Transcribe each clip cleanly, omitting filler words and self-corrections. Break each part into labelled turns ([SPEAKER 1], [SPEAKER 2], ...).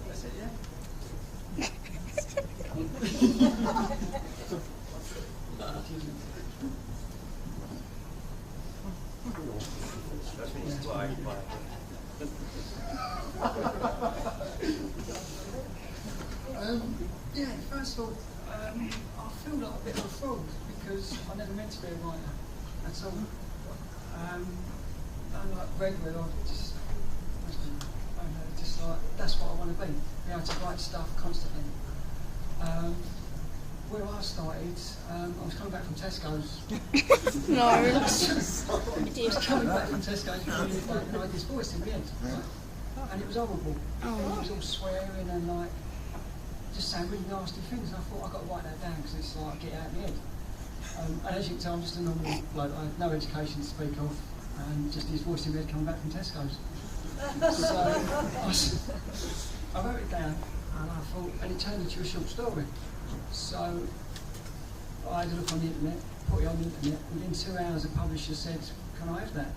[SPEAKER 1] That's it, yeah? Yeah, first of all, I feel like a bit of a fraud because I never meant to be a writer at all. And like regular, I just like, that's what I want to be able to write stuff constantly. Where I started, I was coming back from Tesco's.
[SPEAKER 2] No.
[SPEAKER 1] I was coming back from Tesco's and I had this voice in my head, right? And it was horrible.
[SPEAKER 2] Oh.
[SPEAKER 1] It was all swearing and like just saying really nasty things. And I thought I've got to write that down because it's like get it out of my head. And as you can tell, I'm just a normal bloke. I have no education to speak of, and just his voice in my head coming back from Tesco's. So I wrote it down, and I thought, and it turned into a short story. So I had a look on the internet, put it on the internet. Within 2 hours, the publisher said, "Can I have that?"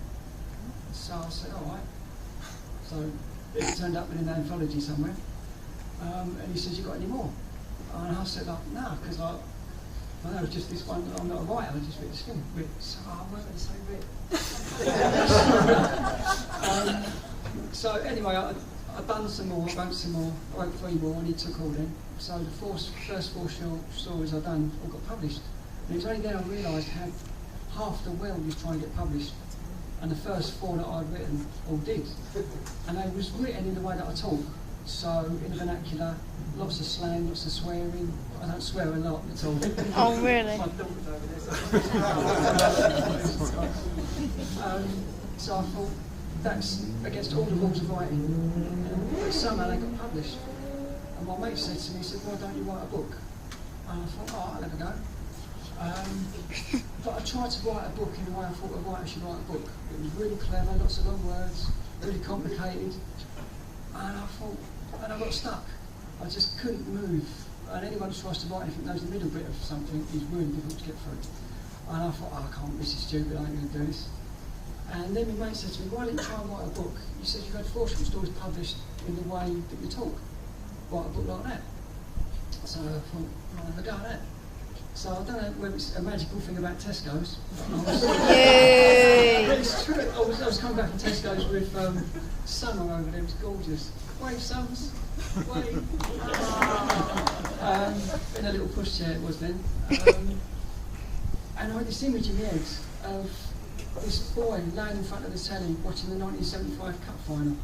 [SPEAKER 1] So I said, "All right." So it turned up in an anthology somewhere, and he says, "You got any more?" And I said, "No, because I know it's just this one. I'm not a writer. I just wrote this thing." So I wasn't going to say bit. So anyway, I've done some more, wrote some more, I wrote 3 more, and he took all them. So the first 4 short stories I've done all got published. And it was only then I realised how half the world was trying to get published. And the first 4 that I'd written all did. And they was written in the way that I talk. So in the vernacular, lots of slang, lots of swearing. I don't swear a lot at all.
[SPEAKER 2] Oh, really?
[SPEAKER 1] My daughter's over there. So I thought, that's against all the rules of writing. But somehow they got published. And my mate said to me, he said, "Why don't you write a book?" And I thought, "Oh, I'll have a go." But I tried to write a book in the way I thought a writer should write a book. It was really clever, lots of long words, really complicated. And I thought, and I got stuck. I just couldn't move. And anyone who tries to write anything knows the middle bit of something is really difficult to get through. And I thought, "Oh, I can't, this is stupid, I ain't going to do this." And then my mate said to me, "Why didn't you try and write a book? You said you've had 4 short stories published in the way that you talk. Write a book like that." So I thought, I'll have a go at that. So I don't know whether it's a magical thing about Tesco's.
[SPEAKER 2] Yay!
[SPEAKER 1] But it's true. I was coming back from Tesco's with summer over there. It was gorgeous. Wave sons. Wave. In a little pushchair it was then. And I had this image in my head of this boy laying in front of the telly watching the 1975 Cup final.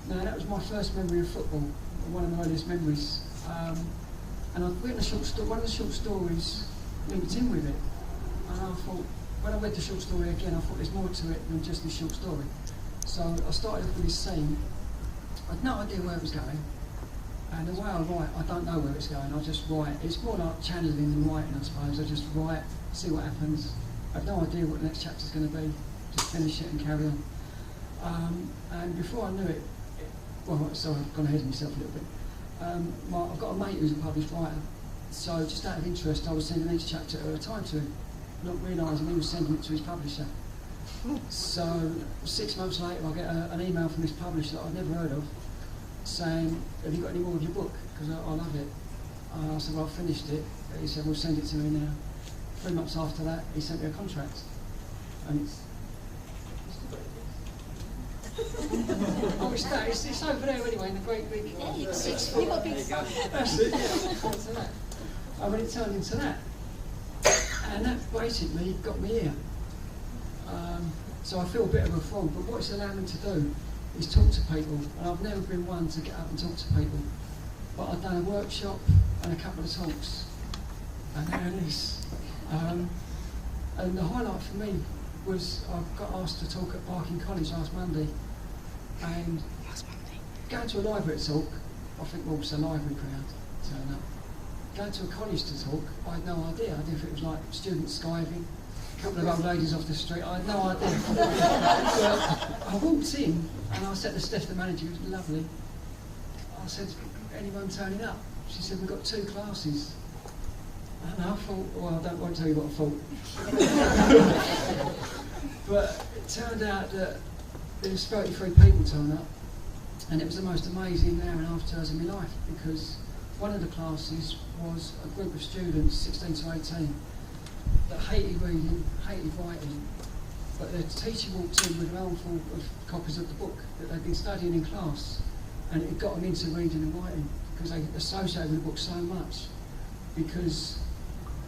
[SPEAKER 1] Now that was my first memory of football, one of my earliest memories. And I'd written one of the short stories linked in with it. And I thought, when I read the short story again, I thought there's more to it than just this short story. So I started off with this scene. I had no idea where it was going. And the way I write, I don't know where it's going, I just write. It's more like channeling than writing, I suppose. I just write, see what happens. I have no idea what the next chapter's going to be. Just finish it and carry on. And before I knew it, well, sorry, I've gone ahead of myself a little bit. I've got a mate who's a published writer, so just out of interest I was sending each chapter at a time to him, not realising he was sending it to his publisher. So 6 months later I get an email from this publisher that I'd never heard of saying, "Have you got any more of your book? Because I love it." And I said, "Well, I've finished it." He said, "Well, send it to me now." 3 months after that he sent me a contract, and it's oh, it's over there anyway in the great big.
[SPEAKER 2] Yeah, you've got a big front.
[SPEAKER 1] That's it, yeah. And when it turned into that, and that basically got me here. So I feel a bit of a fraud, but what it's allowed me to do is talk to people, and I've never been one to get up and talk to people. But I've done a workshop and a couple of talks, and there it is. And the highlight for me was I got asked to talk at Barking College last Monday, and going to a library talk, I think, well, it's a library crowd turn up. Going to a college to talk, I had no idea. I didn't know if it was like students skiving, a couple of old ladies off the street, I had no idea. But I walked in and I said to Steph, the manager, who was lovely, I said, "Anyone turning up?" She said, "We've got 2 classes." And I thought, well, I don't want to tell you what I thought. But it turned out that there was 33 people turning up, And it was the most amazing hour and a half, 2 hours of my life, because one of the classes was a group of students, 16 to 18, that hated reading, hated writing, but the teacher walked in with an armful of copies of the book that they'd been studying in class, and it got them into reading and writing, because they associated with the book so much, because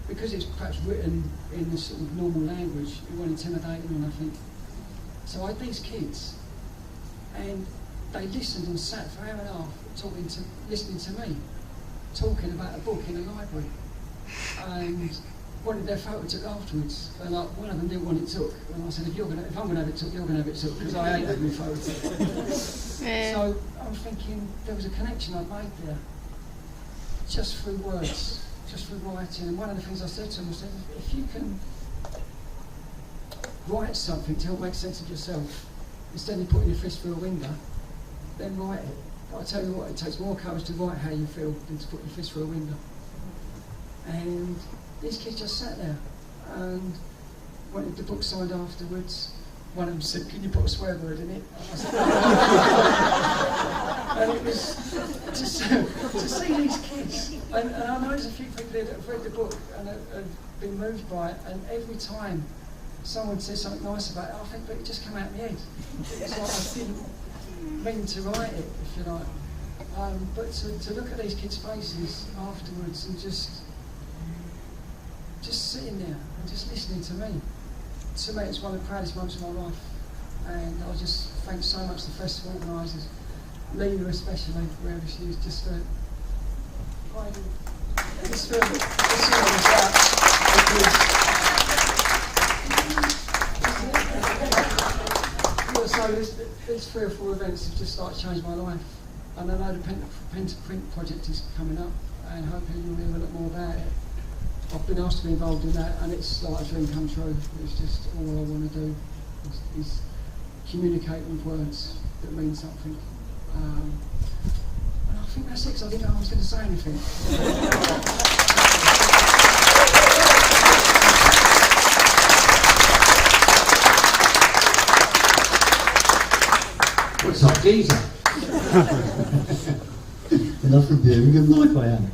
[SPEAKER 1] it's perhaps written in the sort of normal language, it wasn't intimidating or nothing. So I had these kids, and they listened and sat for an hour and a half listening to me, talking about a book in a library, and wanted their photo took afterwards. And like, one of them didn't want it took, and I said, if I'm going to have it took, you're going to have it took, because I ain't having my photo took. So I'm thinking there was a connection I'd made there, just through words, just through writing. And one of the things I said to them was, if you can write something to help make sense of yourself, instead of putting your fist through a window, then write it. But I tell you what, it takes more courage to write how you feel than to put your fist through a window. And these kids just sat there and wanted the book signed afterwards. One of them said, "Can you put a swear word in it?" And I said, and it was to see these kids. And I know there's a few people here that have read the book and have been moved by it, and every time someone says something nice about it, I think, but it just came out of my head. It's like I didn't mean to write it, if you like. But to look at these kids' faces afterwards and just sitting there and just listening to me it's one of the proudest moments of my life. And I just thank so much the festival organisers, Lena especially, wherever she is, just for providing this film out, because so these 3 or 4 events have just started to change my life. And I know the Pen to Print project is coming up, and hoping you'll hear a lot more about it. I've been asked to be involved in that, and it's like a dream come true. It's just all I want to do is communicate with words that mean something. And I think that's it, because I didn't know I was going to say anything.
[SPEAKER 3] What's up, geezer?
[SPEAKER 4] Enough from viewing of life, I am.